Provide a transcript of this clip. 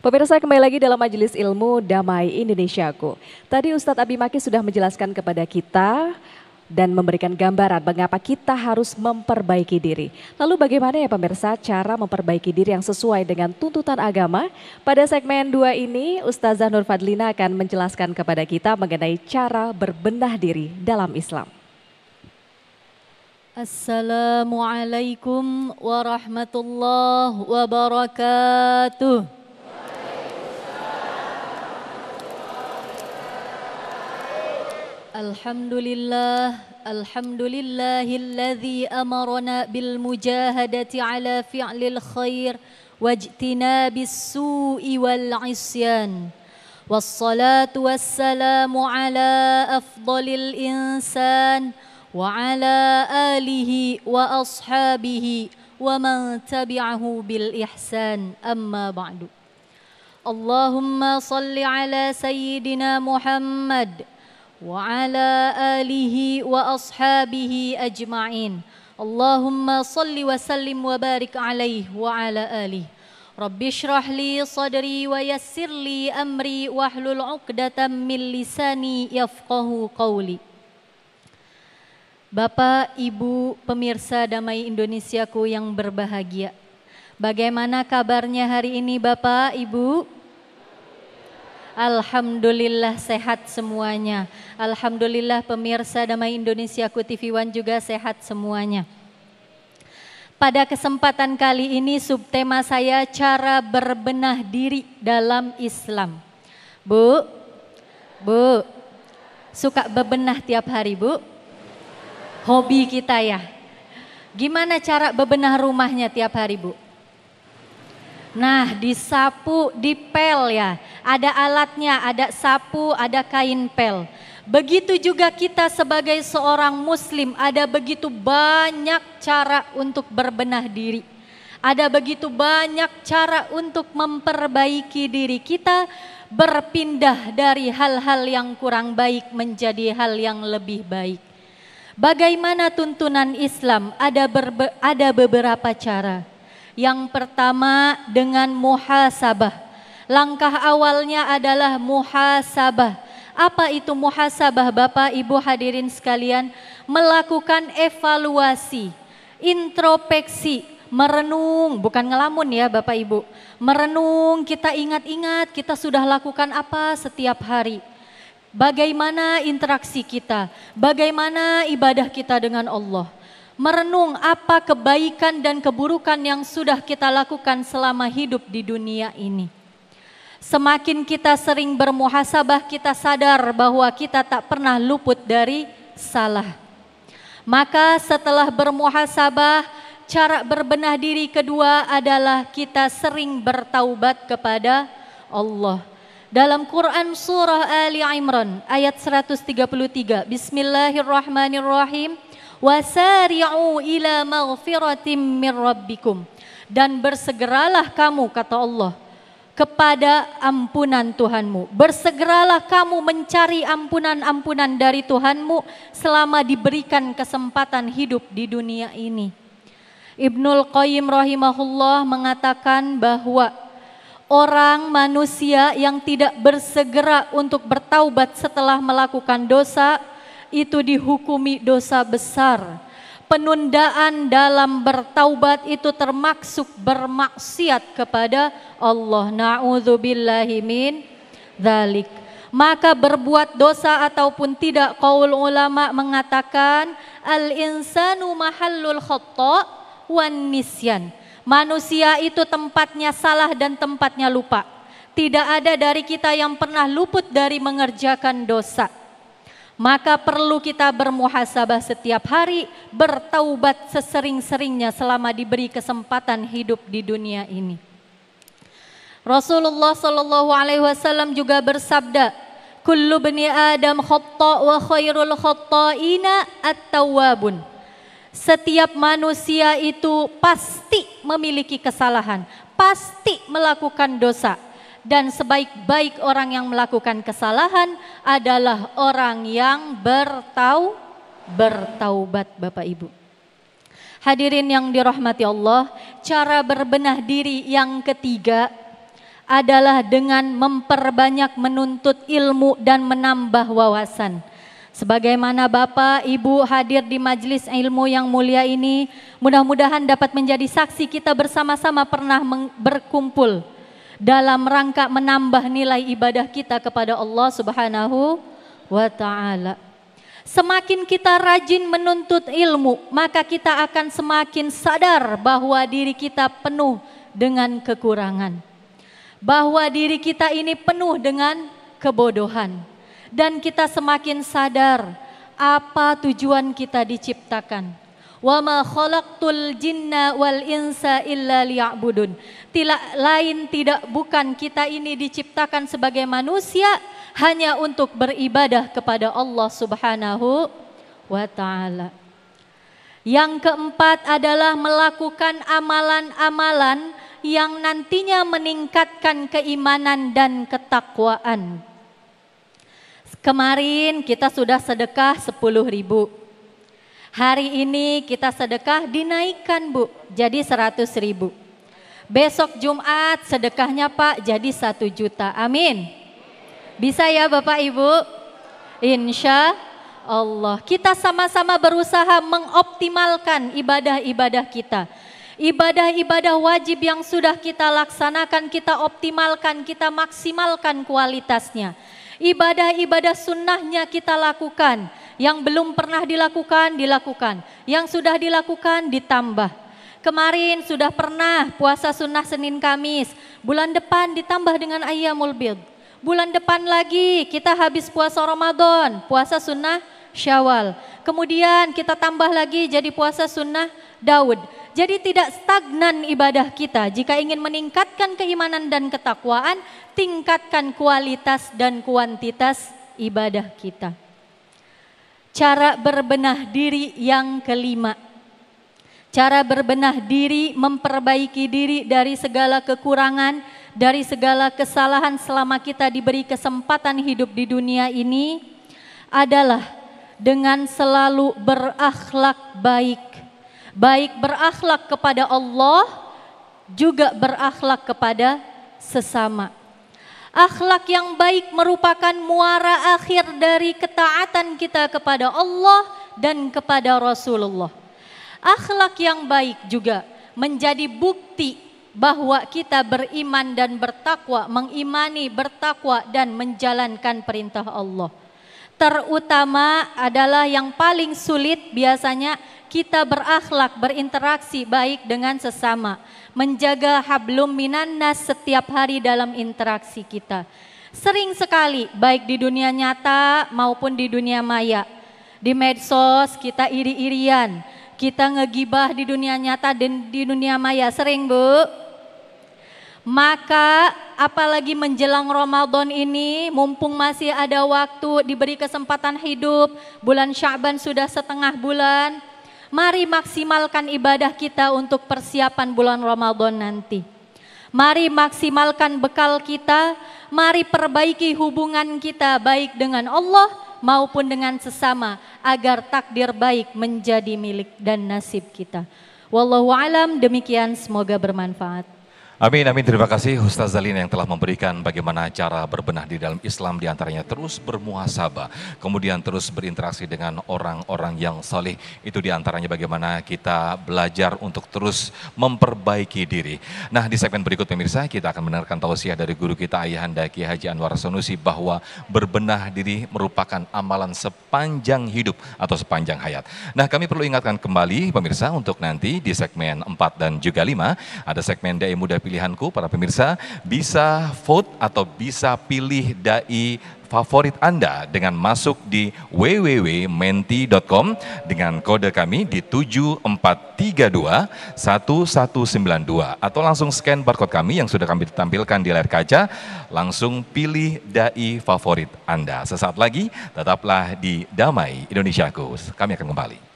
Pemirsa, kembali lagi dalam Majelis Ilmu Damai Indonesiaku. Tadi Ustadz Abi Maki sudah menjelaskan kepada kita dan memberikan gambaran mengapa kita harus memperbaiki diri. Lalu bagaimana ya pemirsa cara memperbaiki diri yang sesuai dengan tuntutan agama? Pada segmen 2 ini Ustazah Nur Fadlina akan menjelaskan kepada kita mengenai cara berbenah diri dalam Islam. Assalamualaikum warahmatullahi wabarakatuh. Alhamdulillahilladzi amarna bil mujahadati ala fi'lil khair wajtinabis su'i wal isyan. Wassalatu wassalamu ala afdalil insan wa ala alihi wa ashabihi wa man tabi'ahu bil ihsan, amma ba'du. Allahumma salli ala sayyidina Muhammad wa ala alihi wa ashabihi ajma'in. Allahumma salli wa sallim wa barik alaihi wa ala alihi. Rabbi shrah li sadri wa yassir li amri wahlul 'uqdatam min lisani yafqahu qawli. Bapak, Ibu, pemirsa Damai Indonesiaku yang berbahagia. Bagaimana kabarnya hari ini Bapak, Ibu? Alhamdulillah sehat semuanya. Alhamdulillah pemirsa Damai Indonesiaku TV One juga sehat semuanya. Pada kesempatan kali ini subtema saya cara berbenah diri dalam Islam. Bu, suka bebenah tiap hari Bu? Hobi kita ya. Gimana cara bebenah rumahnya tiap hari Bu? Nah, disapu, dipel ya. Ada alatnya, ada sapu, ada kain pel. Begitu juga kita sebagai seorang muslim, ada begitu banyak cara untuk berbenah diri. Ada begitu banyak cara untuk memperbaiki diri kita, berpindah dari hal-hal yang kurang baik menjadi hal yang lebih baik. Bagaimana tuntunan Islam? Ada beberapa cara. Yang pertama dengan muhasabah. Langkah awalnya adalah muhasabah. Apa itu muhasabah Bapak Ibu hadirin sekalian? Melakukan evaluasi, introspeksi, merenung, bukan ngelamun ya Bapak Ibu. Merenung, kita ingat-ingat kita sudah lakukan apa setiap hari. Bagaimana interaksi kita, bagaimana ibadah kita dengan Allah. Merenung apa kebaikan dan keburukan yang sudah kita lakukan selama hidup di dunia ini. Semakin kita sering bermuhasabah, kita sadar bahwa kita tak pernah luput dari salah. Maka setelah bermuhasabah, cara berbenah diri kedua adalah kita sering bertaubat kepada Allah. Dalam Quran surah Ali Imran ayat 133, Bismillahirrahmanirrahim. Wasari'u ila maghfiratim min rabbikum. Dan bersegeralah kamu, kata Allah, kepada ampunan Tuhanmu. Bersegeralah kamu mencari ampunan-ampunan dari Tuhanmu selama diberikan kesempatan hidup di dunia ini. Ibnul Qayyim rahimahullah mengatakan bahwa orang manusia yang tidak bersegera untuk bertaubat setelah melakukan dosa itu dihukumi dosa besar. Penundaan dalam bertaubat itu termasuk bermaksiat kepada Allah. Na'udzubillahi min dzalik. Maka berbuat dosa ataupun tidak, qaul ulama mengatakan al-insanu mahallul khata' wan nisyan. Manusia itu tempatnya salah dan tempatnya lupa. Tidak ada dari kita yang pernah luput dari mengerjakan dosa. Maka perlu kita bermuhasabah setiap hari, bertaubat sesering-seringnya selama diberi kesempatan hidup di dunia ini. Rasulullah sallallahu alaihi wasallam juga bersabda, kullu bani Adam khata' wa khairul khata'ina at-tawwabun. Setiap manusia itu pasti memiliki kesalahan, pasti melakukan dosa. Dan sebaik-baik orang yang melakukan kesalahan adalah orang yang bertaubat Bapak Ibu. Hadirin yang dirahmati Allah, cara berbenah diri yang ketiga adalah dengan memperbanyak menuntut ilmu dan menambah wawasan. Sebagaimana Bapak, Ibu hadir di majelis ilmu yang mulia ini, mudah-mudahan dapat menjadi saksi kita bersama-sama pernah berkumpul dalam rangka menambah nilai ibadah kita kepada Allah Subhanahu wa Ta'ala. Semakin kita rajin menuntut ilmu, maka kita akan semakin sadar bahwa diri kita penuh dengan kekurangan. Bahwa diri kita ini penuh dengan kebodohan. Dan kita semakin sadar apa tujuan kita diciptakan. Wa ma khalaqtul jinna wal insa illa liya'budun. Tidak bukan kita ini diciptakan sebagai manusia hanya untuk beribadah kepada Allah Subhanahu wa Ta'ala. Yang keempat adalah melakukan amalan-amalan yang nantinya meningkatkan keimanan dan ketakwaan. Kemarin kita sudah sedekah 10.000. Hari ini kita sedekah dinaikkan Bu, jadi 100.000. Besok Jumat sedekahnya Pak jadi 1 juta. Amin. Bisa ya Bapak Ibu? Insya Allah. Kita sama-sama berusaha mengoptimalkan ibadah-ibadah kita. Ibadah-ibadah wajib yang sudah kita laksanakan, kita optimalkan, kita maksimalkan kualitasnya. Ibadah-ibadah sunnahnya kita lakukan. Yang belum pernah dilakukan, dilakukan. Yang sudah dilakukan, ditambah. Kemarin sudah pernah puasa sunnah Senin Kamis. Bulan depan ditambah dengan Ayyamul Bid. Bulan depan lagi kita habis puasa Ramadan, puasa sunnah Syawal. Kemudian kita tambah lagi jadi puasa sunnah Daud. Jadi tidak stagnan ibadah kita. Jika ingin meningkatkan keimanan dan ketakwaan, tingkatkan kualitas dan kuantitas ibadah kita. Cara berbenah diri yang kelima. Cara berbenah diri, memperbaiki diri dari segala kekurangan, dari segala kesalahan selama kita diberi kesempatan hidup di dunia ini adalah dengan selalu berakhlak baik. Baik berakhlak kepada Allah, juga berakhlak kepada sesama. Akhlak yang baik merupakan muara akhir dari ketaatan kita kepada Allah dan kepada Rasulullah. Akhlak yang baik juga menjadi bukti bahwa kita beriman dan bertakwa, mengimani, bertakwa dan menjalankan perintah Allah. Terutama adalah yang paling sulit biasanya kita berakhlak, berinteraksi baik dengan sesama. Menjaga hablum minannas setiap hari dalam interaksi kita. Sering sekali baik di dunia nyata maupun di dunia maya. Di medsos kita iri-irian, kita ngegibah di dunia nyata dan di dunia maya. Sering Bu? Maka apalagi menjelang Ramadan ini, mumpung masih ada waktu, diberi kesempatan hidup, bulan Sya'ban sudah setengah bulan, mari maksimalkan ibadah kita untuk persiapan bulan Ramadan nanti. Mari maksimalkan bekal kita, mari perbaiki hubungan kita baik dengan Allah maupun dengan sesama agar takdir baik menjadi milik dan nasib kita. Wallahu alam, demikian, semoga bermanfaat. Amin, amin. Terima kasih Ustaz Zalina yang telah memberikan bagaimana cara berbenah di dalam Islam, diantaranya terus bermuhasabah, kemudian terus berinteraksi dengan orang-orang yang saleh. Itu diantaranya bagaimana kita belajar untuk terus memperbaiki diri. Nah, di segmen berikut pemirsa kita akan mendengarkan tausiah dari guru kita Ayahanda Kiai Haji Anwar Sanusi bahwa berbenah diri merupakan amalan sepanjang hidup atau sepanjang hayat. Nah, kami perlu ingatkan kembali pemirsa untuk nanti di segmen 4 dan juga 5 ada segmen Dai Muda Pilihanku. Para pemirsa bisa vote atau bisa pilih dai favorit Anda dengan masuk di www.menti.com dengan kode kami di 74321192 atau langsung scan barcode kami yang sudah kami tampilkan di layar kaca, langsung pilih dai favorit Anda. Sesaat lagi tetaplah di Damai Indonesiaku. Kami akan kembali.